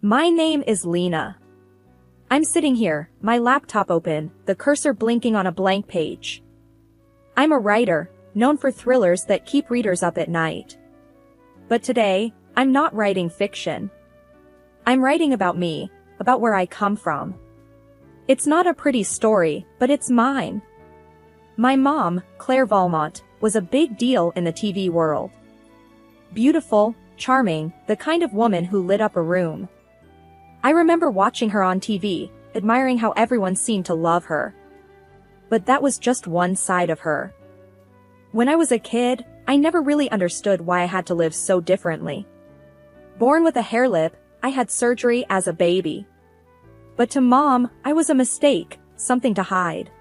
My name is Lena. I'm sitting here, my laptop open, the cursor blinking on a blank page. I'm a writer, known for thrillers that keep readers up at night. But today, I'm not writing fiction. I'm writing about me, about where I come from. It's not a pretty story, but it's mine. My mom, Claire Valmont, was a big deal in the TV world. Beautiful, charming, the kind of woman who lit up a room. I remember watching her on TV, admiring how everyone seemed to love her. But that was just one side of her. When I was a kid, I never really understood why I had to live so differently. Born with a hair lip, I had surgery as a baby. But to Mom, I was a mistake, something to hide.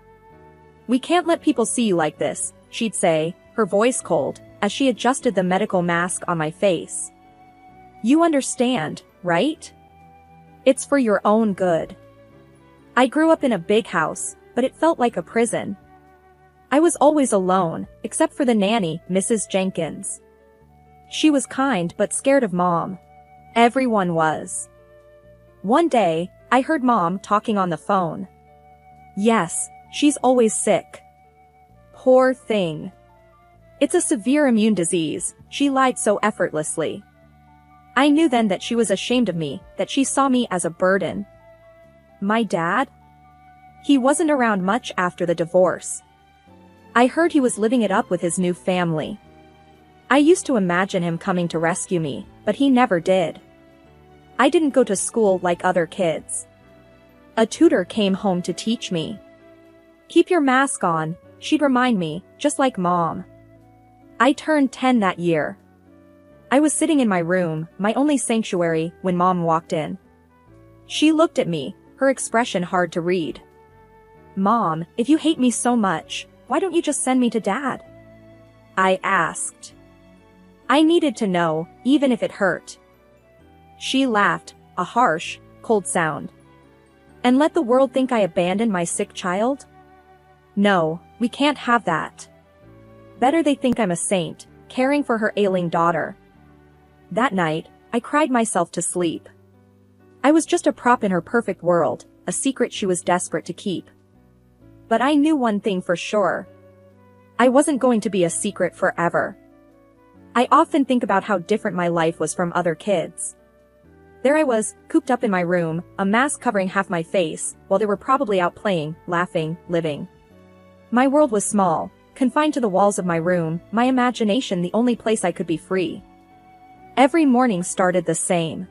"We can't let people see you like this," she'd say, her voice cold, as she adjusted the medical mask on my face. "You understand, right? It's for your own good." I grew up in a big house, but it felt like a prison. I was always alone, except for the nanny, Mrs. Jenkins. She was kind but scared of Mom. Everyone was. One day, I heard Mom talking on the phone. "Yes, she's always sick. Poor thing. It's a severe immune disease," she lied so effortlessly. I knew then that she was ashamed of me, that she saw me as a burden. My dad? He wasn't around much after the divorce. I heard he was living it up with his new family. I used to imagine him coming to rescue me, but he never did. I didn't go to school like other kids. A tutor came home to teach me. "Keep your mask on," she'd remind me, just like Mom. I turned 10 that year. I was sitting in my room, my only sanctuary, when Mom walked in. She looked at me, her expression hard to read. "Mom, if you hate me so much, why don't you just send me to Dad?" I asked. I needed to know, even if it hurt. She laughed, a harsh, cold sound. "And let the world think I abandoned my sick child? No, we can't have that. Better they think I'm a saint, caring for her ailing daughter." That night, I cried myself to sleep. I was just a prop in her perfect world, a secret she was desperate to keep. But I knew one thing for sure. I wasn't going to be a secret forever. I often think about how different my life was from other kids. There I was, cooped up in my room, a mask covering half my face, while they were probably out playing, laughing, living. My world was small, confined to the walls of my room, my imagination the only place I could be free. Every morning started the same.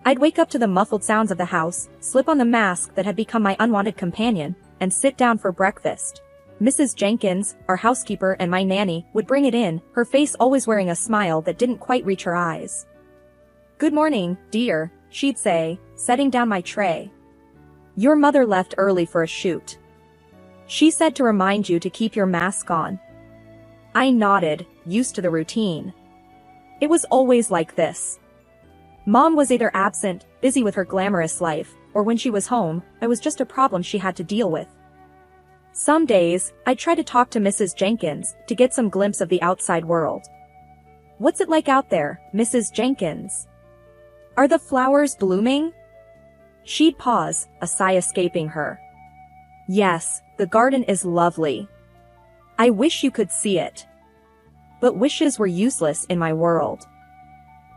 I'd wake up to the muffled sounds of the house, slip on the mask that had become my unwanted companion, and sit down for breakfast. Mrs. Jenkins, our housekeeper and my nanny, would bring it in, her face always wearing a smile that didn't quite reach her eyes. "Good morning, dear," she'd say, setting down my tray. "Your mother left early for a shoot. She said to remind you to keep your mask on." I nodded, used to the routine. It was always like this. Mom was either absent, busy with her glamorous life, or when she was home, I was just a problem she had to deal with. Some days, I'd try to talk to Mrs. Jenkins, to get some glimpse of the outside world. "What's it like out there, Mrs. Jenkins? Are the flowers blooming?" She'd pause, a sigh escaping her. "Yes, the garden is lovely. I wish you could see it." But wishes were useless in my world.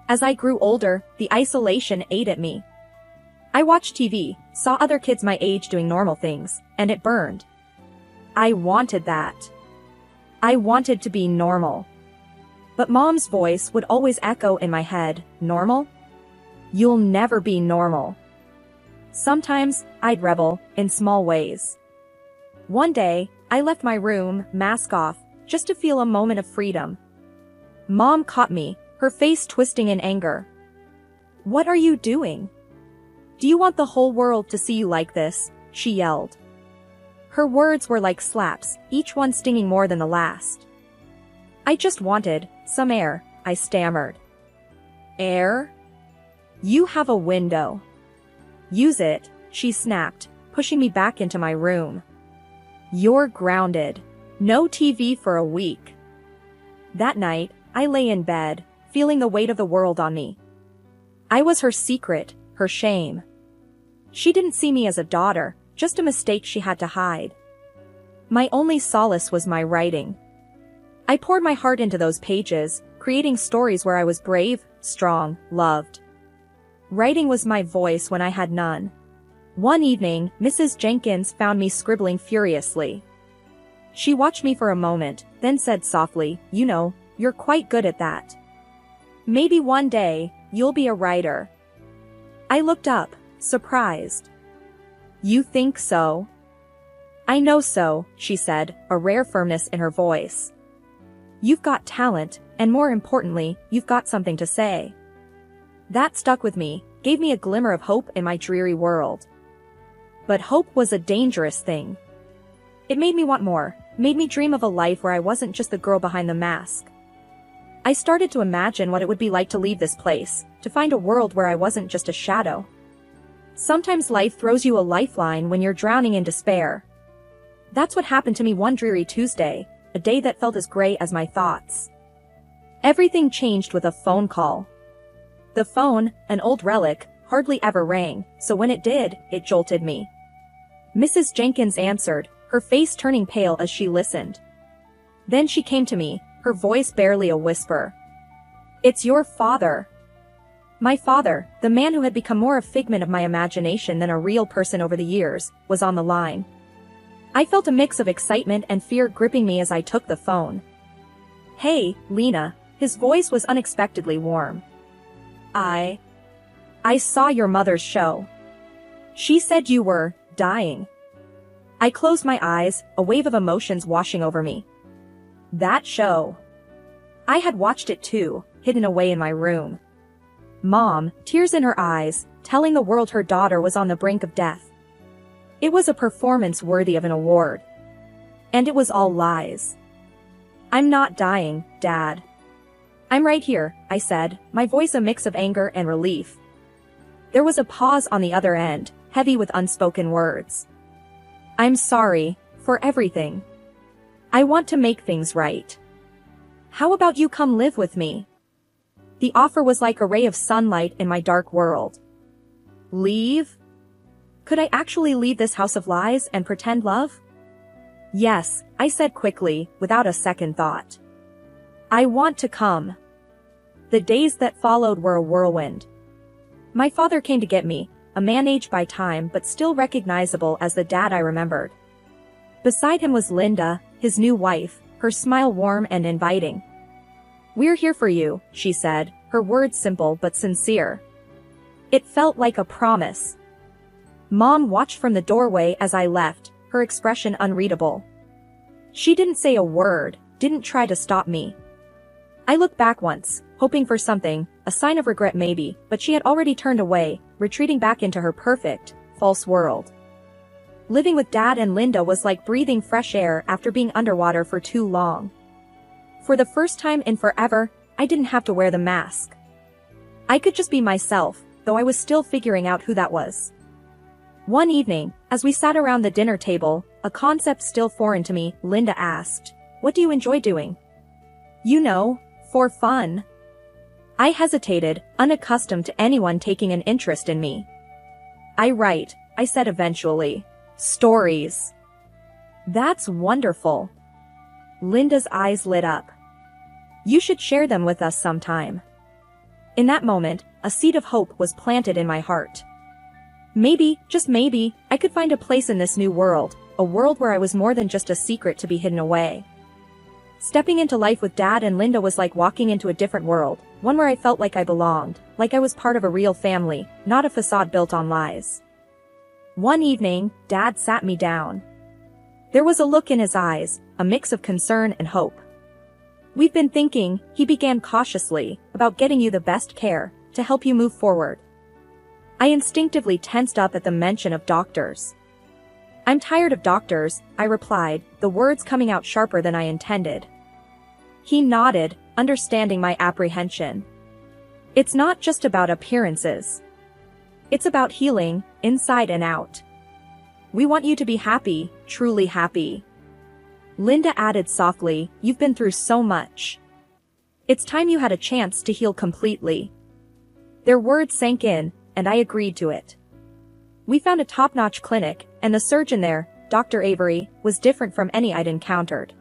As I grew older, the isolation ate at me. I watched TV, saw other kids my age doing normal things, and it burned. I wanted that. I wanted to be normal. But Mom's voice would always echo in my head, "Normal? You'll never be normal." Sometimes, I'd rebel, in small ways. One day, I left my room, mask off, just to feel a moment of freedom. Mom caught me, her face twisting in anger. "What are you doing? Do you want the whole world to see you like this?" she yelled. Her words were like slaps, each one stinging more than the last. "I just wanted some air," I stammered. "Air? You have a window. Use it," she snapped, pushing me back into my room. "You're grounded. No TV for a week." That night, I lay in bed, feeling the weight of the world on me. I was her secret, her shame. She didn't see me as a daughter, just a mistake she had to hide. My only solace was my writing. I poured my heart into those pages, creating stories where I was brave, strong, loved. Writing was my voice when I had none. One evening, Mrs. Jenkins found me scribbling furiously. She watched me for a moment, then said softly, "You know, you're quite good at that. Maybe one day, you'll be a writer." I looked up, surprised. "You think so?" "I know so," she said, a rare firmness in her voice. "You've got talent, and more importantly, you've got something to say." That stuck with me, gave me a glimmer of hope in my dreary world. But hope was a dangerous thing. It made me want more, made me dream of a life where I wasn't just the girl behind the mask. I started to imagine what it would be like to leave this place, to find a world where I wasn't just a shadow. Sometimes life throws you a lifeline when you're drowning in despair. That's what happened to me one dreary Tuesday, a day that felt as gray as my thoughts. Everything changed with a phone call. The phone, an old relic, hardly ever rang, so when it did, it jolted me. Mrs. Jenkins answered, her face turning pale as she listened. Then she came to me, her voice barely a whisper. "It's your father." My father, the man who had become more a figment of my imagination than a real person over the years, was on the line. I felt a mix of excitement and fear gripping me as I took the phone. "Hey, Lena," his voice was unexpectedly warm. I saw your mother's show. She said you were dying." I closed my eyes, a wave of emotions washing over me. That show. I had watched it too, hidden away in my room. Mom, tears in her eyes, telling the world her daughter was on the brink of death. It was a performance worthy of an award. And it was all lies. "I'm not dying, Dad. I'm right here," I said, my voice a mix of anger and relief. There was a pause on the other end, heavy with unspoken words. "I'm sorry, for everything. I want to make things right. How about you come live with me?" The offer was like a ray of sunlight in my dark world. Leave? Could I actually leave this house of lies and pretend love? "Yes," I said quickly, without a second thought. "I want to come." The days that followed were a whirlwind. My father came to get me, a man aged by time but still recognizable as the dad I remembered. Beside him was Linda, his new wife, her smile warm and inviting. "We're here for you," she said, her words simple but sincere. It felt like a promise. Mom watched from the doorway as I left, her expression unreadable. She didn't say a word, didn't try to stop me. I looked back once, hoping for something, a sign of regret maybe, but she had already turned away, retreating back into her perfect, false world. Living with Dad and Linda was like breathing fresh air after being underwater for too long. For the first time in forever, I didn't have to wear the mask. I could just be myself, though I was still figuring out who that was. One evening, as we sat around the dinner table, a concept still foreign to me, Linda asked, "What do you enjoy doing?" "You know, for fun." I hesitated, unaccustomed to anyone taking an interest in me. "I write," I said eventually. "Stories." "That's wonderful." Linda's eyes lit up. "You should share them with us sometime." In that moment, a seed of hope was planted in my heart. Maybe, just maybe, I could find a place in this new world, a world where I was more than just a secret to be hidden away. Stepping into life with Dad and Linda was like walking into a different world, one where I felt like I belonged, like I was part of a real family, not a facade built on lies. One evening, Dad sat me down. There was a look in his eyes, a mix of concern and hope. "We've been thinking," he began cautiously, "about getting you the best care, to help you move forward." I instinctively tensed up at the mention of doctors. "I'm tired of doctors," I replied, the words coming out sharper than I intended. He nodded, understanding my apprehension. "It's not just about appearances. It's about healing, inside and out. We want you to be happy, truly happy." Linda added softly, "You've been through so much. It's time you had a chance to heal completely." Their words sank in, and I agreed to it. We found a top-notch clinic, and the surgeon there, Dr. Avery, was different from any I'd encountered.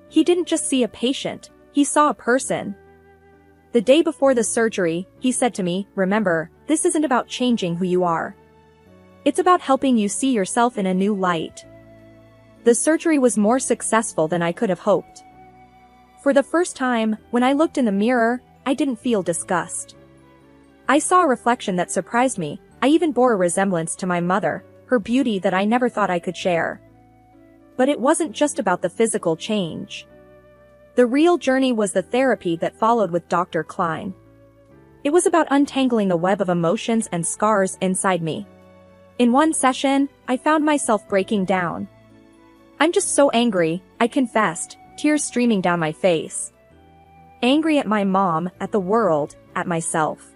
He didn't just see a patient, he saw a person. The day before the surgery, he said to me, "Remember, this isn't about changing who you are. It's about helping you see yourself in a new light." The surgery was more successful than I could have hoped. For the first time, when I looked in the mirror, I didn't feel disgust. I saw a reflection that surprised me. I even bore a resemblance to my mother, her beauty that I never thought I could share. But it wasn't just about the physical change. The real journey was the therapy that followed with Dr. Klein. It was about untangling the web of emotions and scars inside me. In one session, I found myself breaking down. "I'm just so angry," I confessed, tears streaming down my face. Angry at my mom, at the world, at myself.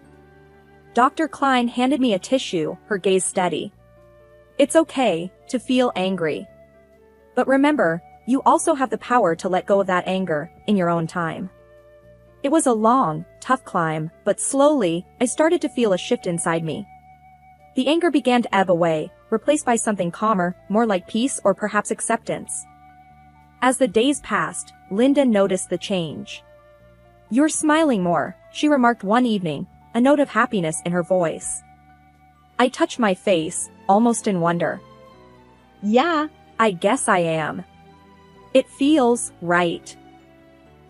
Dr. Klein handed me a tissue, her gaze steady. "It's okay to feel angry. But remember, you also have the power to let go of that anger, in your own time." It was a long, tough climb, but slowly, I started to feel a shift inside me. The anger began to ebb away, replaced by something calmer, more like peace or perhaps acceptance. As the days passed, Linda noticed the change. "You're smiling more," she remarked one evening, a note of happiness in her voice. I touched my face, almost in wonder. "Yeah, I guess I am. It feels right."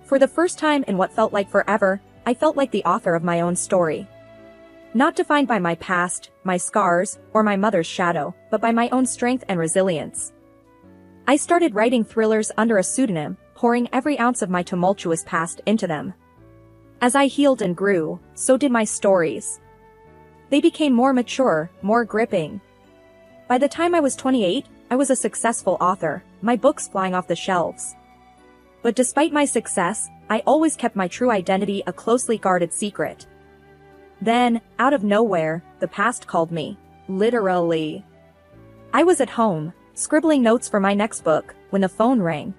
For the first time in what felt like forever, I felt like the author of my own story. Not defined by my past, my scars, or my mother's shadow, but by my own strength and resilience. I started writing thrillers under a pseudonym, pouring every ounce of my tumultuous past into them. As I healed and grew, so did my stories. They became more mature, more gripping. By the time I was 28, I was a successful author, my books flying off the shelves. But despite my success, I always kept my true identity a closely guarded secret. Then, out of nowhere, the past called me. Literally. I was at home, scribbling notes for my next book, when the phone rang.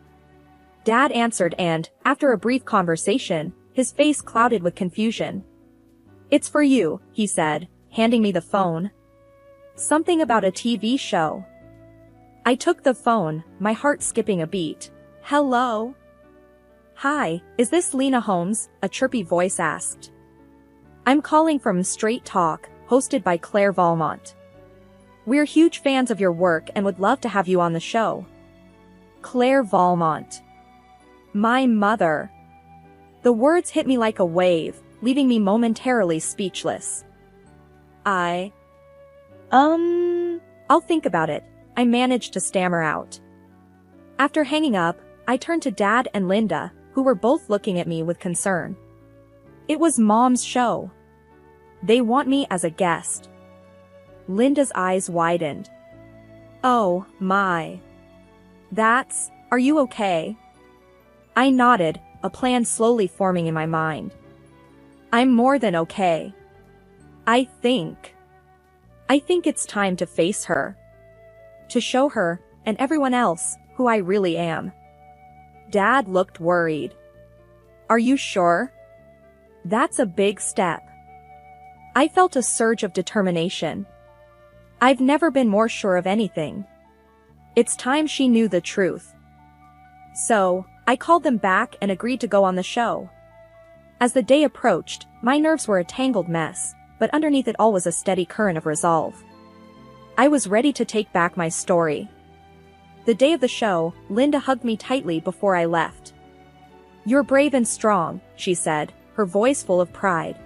Dad answered and, after a brief conversation, his face clouded with confusion. "It's for you," he said, handing me the phone. "Something about a TV show." I took the phone, my heart skipping a beat. "Hello?" "Hi, is this Lena Holmes?" a chirpy voice asked. "I'm calling from Straight Talk, hosted by Claire Valmont. We're huge fans of your work and would love to have you on the show." Claire Valmont. My mother. The words hit me like a wave, leaving me momentarily speechless. I'll think about it," I managed to stammer out. After hanging up, I turned to Dad and Linda, who were both looking at me with concern. It was Mom's show. "They want me as a guest." Linda's eyes widened. "Oh, my. Are you okay?" I nodded, a plan slowly forming in my mind. "I'm more than okay. I think it's time to face her. To show her, and everyone else, who I really am." Dad looked worried. "Are you sure? That's a big step." I felt a surge of determination. I've never been more sure of anything. It's time she knew the truth. So, I called them back and agreed to go on the show. As the day approached, my nerves were a tangled mess, but underneath it all was a steady current of resolve. I was ready to take back my story. The day of the show, Linda hugged me tightly before I left. "You're brave and strong," she said, her voice full of pride.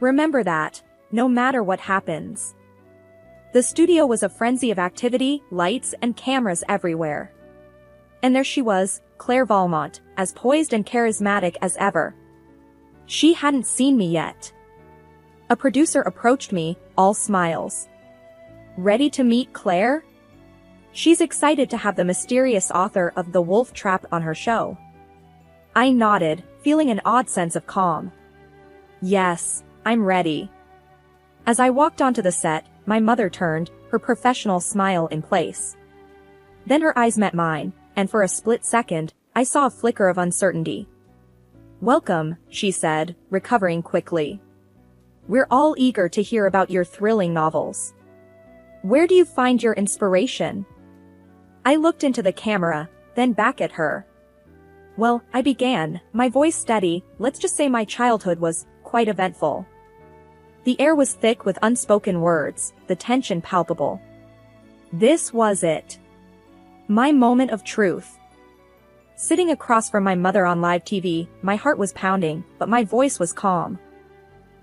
"Remember that, no matter what happens." The studio was a frenzy of activity, lights, and cameras everywhere. And there she was, Claire Valmont, as poised and charismatic as ever. She hadn't seen me yet. A producer approached me, all smiles. "Ready to meet Claire? She's excited to have the mysterious author of The Wolf Trap on her show." I nodded, feeling an odd sense of calm. "Yes, I'm ready." As I walked onto the set, my mother turned, her professional smile in place. Then her eyes met mine, and for a split second, I saw a flicker of uncertainty. "Welcome," she said, recovering quickly. We're all eager to hear about your thrilling novels. Where do you find your inspiration? I looked into the camera, then back at her. Well, I began, my voice steady. Let's just say my childhood was quite eventful. The air was thick with unspoken words, the tension palpable. This was it. My moment of truth. Sitting across from my mother on live TV, my heart was pounding, but my voice was calm.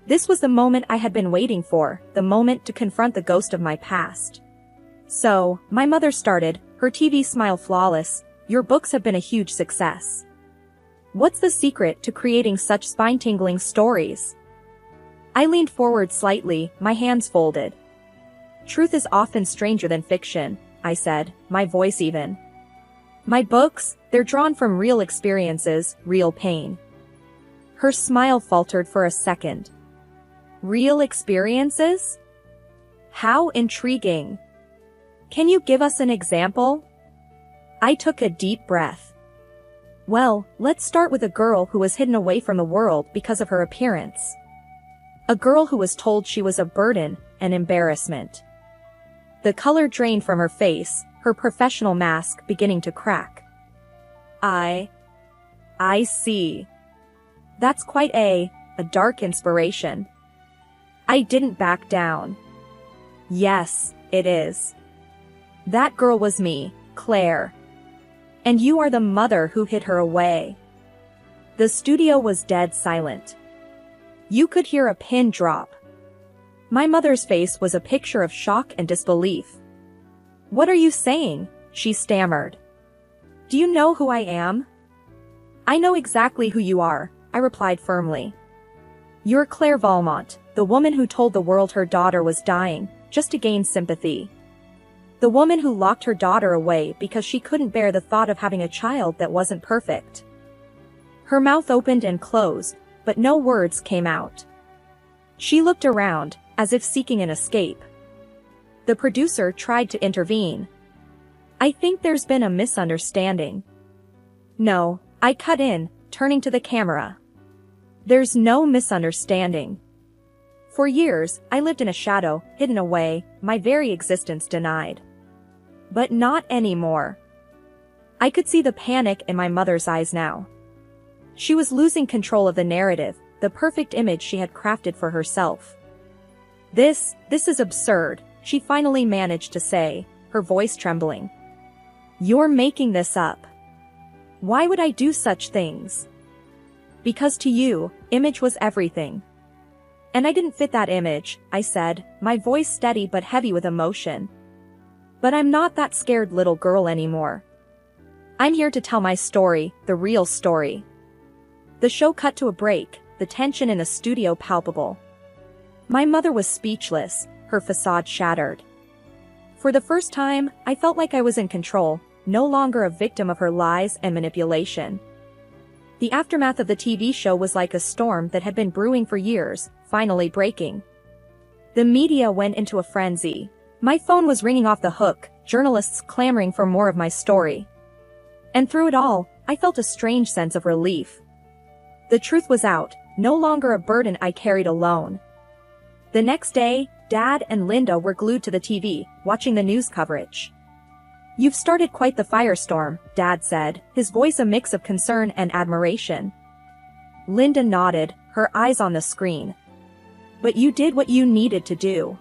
This was the moment I had been waiting for, the moment to confront the ghost of my past. So, my mother started, her TV smile flawless. Your books have been a huge success. What's the secret to creating such spine-tingling stories? I leaned forward slightly, my hands folded. Truth is often stranger than fiction, I said, my voice even. My books, they're drawn from real experiences, real pain. Her smile faltered for a second. Real experiences? How intriguing. Can you give us an example? I took a deep breath. Well, let's start with a girl who was hidden away from the world because of her appearance. A girl who was told she was a burden, an embarrassment. The color drained from her face, her professional mask beginning to crack. I see. That's quite a dark inspiration. I didn't back down. Yes, it is. That girl was me, Claire. And you are the mother who hid her away. The studio was dead silent. You could hear a pin drop. My mother's face was a picture of shock and disbelief. What are you saying? She stammered. Do you know who I am? I know exactly who you are, I replied firmly. You're Claire Valmont, the woman who told the world her daughter was dying, just to gain sympathy. The woman who locked her daughter away because she couldn't bear the thought of having a child that wasn't perfect. Her mouth opened and closed, but no words came out. She looked around, as if seeking an escape. The producer tried to intervene. I think there's been a misunderstanding. No, I cut in, turning to the camera. There's no misunderstanding. For years, I lived in a shadow, hidden away, my very existence denied. But not anymore. I could see the panic in my mother's eyes now. She was losing control of the narrative, the perfect image she had crafted for herself. This is absurd, she finally managed to say, her voice trembling. You're making this up. Why would I do such things? Because to you, image was everything. And I didn't fit that image, I said, my voice steady but heavy with emotion. But I'm not that scared little girl anymore. I'm here to tell my story, the real story. The show cut to a break, the tension in the studio palpable. My mother was speechless, her facade shattered. For the first time, I felt like I was in control, no longer a victim of her lies and manipulation. The aftermath of the TV show was like a storm that had been brewing for years, finally breaking. The media went into a frenzy. My phone was ringing off the hook, journalists clamoring for more of my story. And through it all, I felt a strange sense of relief. The truth was out, no longer a burden I carried alone. The next day, Dad and Linda were glued to the TV, watching the news coverage. You've started quite the firestorm, Dad said, his voice a mix of concern and admiration. Linda nodded, her eyes on the screen. But you did what you needed to do.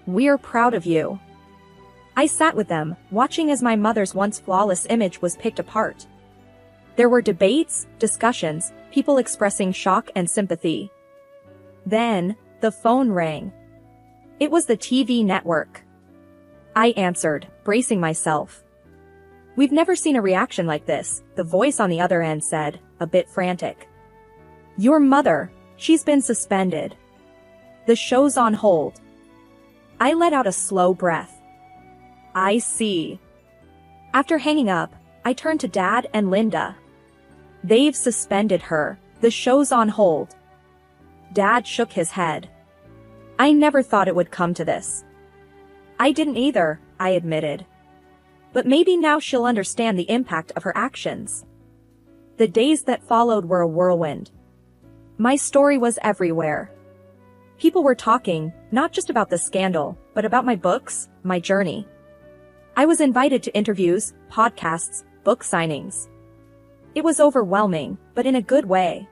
We're proud of you. I sat with them, watching as my mother's once flawless image was picked apart. There were debates, discussions, people expressing shock and sympathy. Then, the phone rang. It was the TV network. I answered, bracing myself. We've never seen a reaction like this, the voice on the other end said, a bit frantic. Your mother, she's been suspended. The show's on hold. I let out a slow breath. I see. After hanging up, I turned to Dad and Linda. They've suspended her. The show's on hold. Dad shook his head. I never thought it would come to this. I didn't either, I admitted. But maybe now she'll understand the impact of her actions. The days that followed were a whirlwind. My story was everywhere. People were talking, not just about the scandal, but about my books, my journey. I was invited to interviews, podcasts, book signings. It was overwhelming, but in a good way.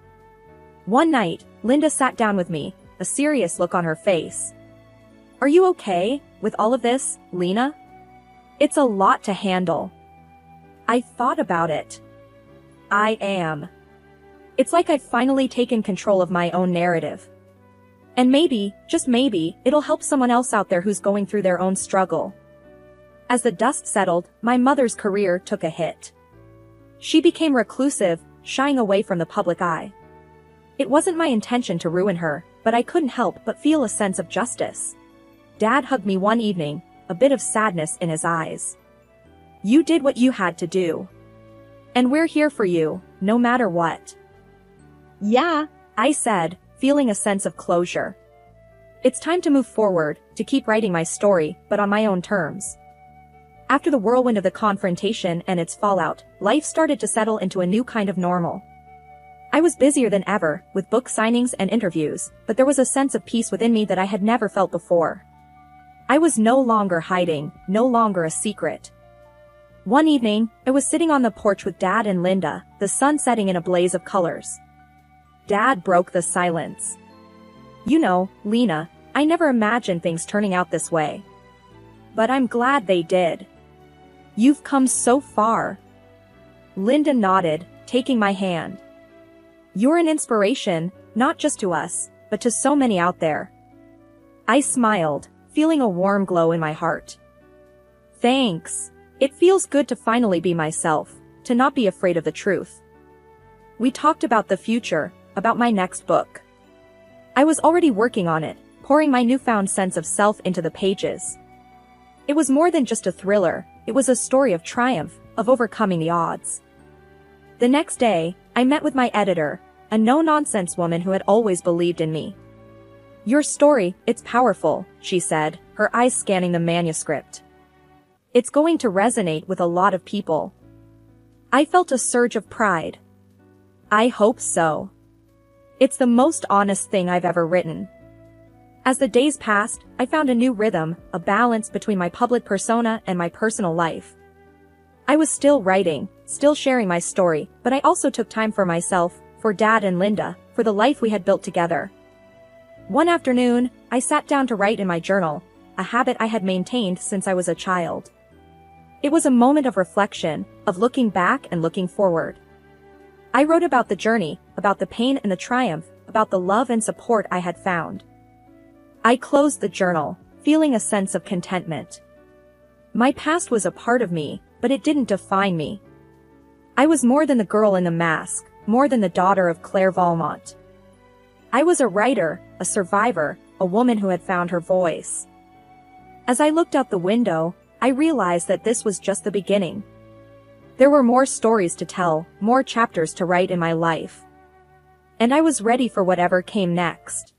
One night, Linda sat down with me, a serious look on her face. "Are you okay with all of this, Lena? It's a lot to handle." I thought about it. I am. It's like I've finally taken control of my own narrative. And maybe, just maybe, it'll help someone else out there who's going through their own struggle. As the dust settled, my mother's career took a hit. She became reclusive, shying away from the public eye. It wasn't my intention to ruin her, but I couldn't help but feel a sense of justice. Dad hugged me one evening, a bit of sadness in his eyes. "You did what you had to do. And we're here for you, no matter what." "Yeah," I said, feeling a sense of closure. It's time to move forward, to keep writing my story, but on my own terms. After the whirlwind of the confrontation and its fallout, life started to settle into a new kind of normal. I was busier than ever, with book signings and interviews, but there was a sense of peace within me that I had never felt before. I was no longer hiding, no longer a secret. One evening, I was sitting on the porch with Dad and Linda, the sun setting in a blaze of colors. Dad broke the silence. "You know, Lena, I never imagined things turning out this way. But I'm glad they did. You've come so far." Linda nodded, taking my hand. "You're an inspiration, not just to us, but to so many out there." I smiled, feeling a warm glow in my heart. "Thanks. It feels good to finally be myself, to not be afraid of the truth." We talked about the future, about my next book. I was already working on it, pouring my newfound sense of self into the pages. It was more than just a thriller, it was a story of triumph, of overcoming the odds. The next day, I met with my editor, a no-nonsense woman who had always believed in me. "Your story, it's powerful," she said, her eyes scanning the manuscript. "It's going to resonate with a lot of people." I felt a surge of pride. I hope so. It's the most honest thing I've ever written. As the days passed, I found a new rhythm, a balance between my public persona and my personal life. I was still writing, still sharing my story, but I also took time for myself, for Dad and Linda, for the life we had built together. One afternoon, I sat down to write in my journal, a habit I had maintained since I was a child. It was a moment of reflection, of looking back and looking forward. I wrote about the journey, about the pain and the triumph, about the love and support I had found. I closed the journal, feeling a sense of contentment. My past was a part of me, but it didn't define me. I was more than the girl in the mask, more than the daughter of Claire Valmont. I was a writer, a survivor, a woman who had found her voice. As I looked out the window, I realized that this was just the beginning. There were more stories to tell, more chapters to write in my life. And I was ready for whatever came next.